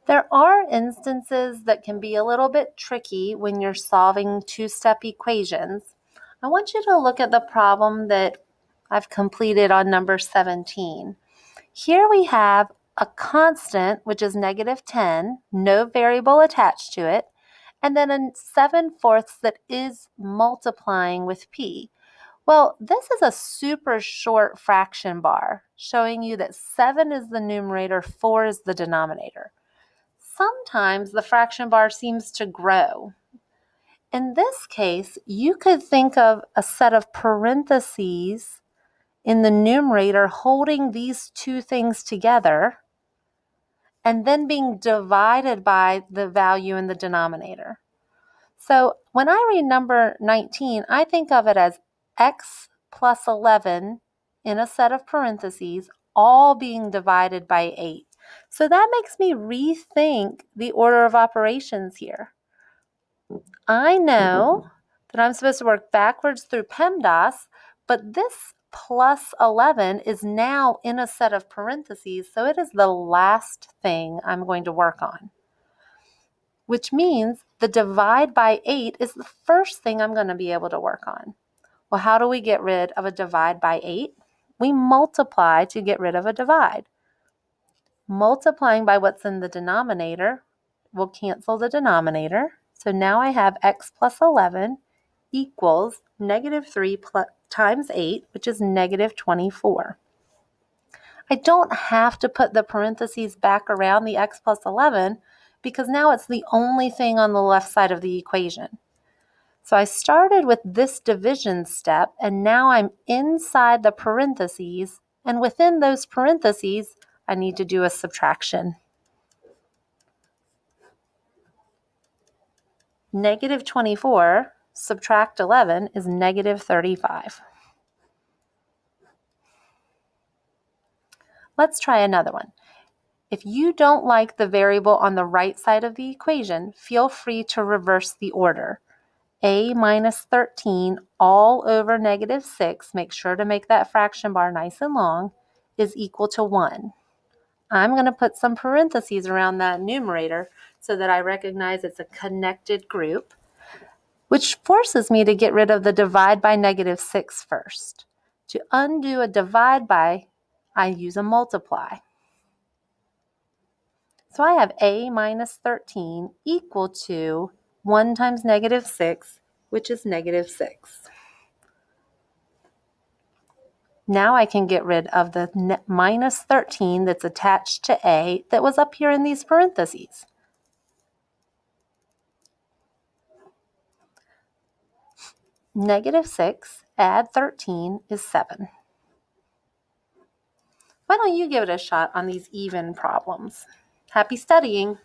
There are instances that can be a little bit tricky when you're solving two-step equations. I want you to look at the problem that I've completed on number 17. Here we have a constant, which is -10, no variable attached to it, and then a 7/4 that is multiplying with p. Well, this is a super short fraction bar, showing you that 7 is the numerator, 4 is the denominator. Sometimes the fraction bar seems to grow. In this case, you could think of a set of parentheses in the numerator holding these two things together and then being divided by the value in the denominator. So when I read number 19, I think of it as x plus 11 in a set of parentheses, all being divided by 8. So that makes me rethink the order of operations here. I know that I'm supposed to work backwards through PEMDAS, but this plus 11 is now in a set of parentheses, so it is the last thing I'm going to work on, which means the divide by 8 is the first thing I'm going to be able to work on. Well, how do we get rid of a divide by 8? We multiply to get rid of a divide. Multiplying by what's in the denominator will cancel the denominator. So now I have x plus 11 equals -3 times 8, which is -24. I don't have to put the parentheses back around the x plus 11 because now it's the only thing on the left side of the equation. So I started with this division step, and now I'm inside the parentheses, and within those parentheses, I need to do a subtraction. -24 subtract 11 is -35. Let's try another one. If you don't like the variable on the right side of the equation, feel free to reverse the order. A minus 13 all over -6, make sure to make that fraction bar nice and long, is equal to 1. I'm going to put some parentheses around that numerator so that I recognize it's a connected group, which forces me to get rid of the divide by -6 first. To undo a divide by, I use a multiply. So I have A minus 13 equal to 1 times -6, which is -6. Now I can get rid of the minus 13 that's attached to A that was up here in these parentheses. -6 add 13 is 7. Why don't you give it a shot on these even problems? Happy studying!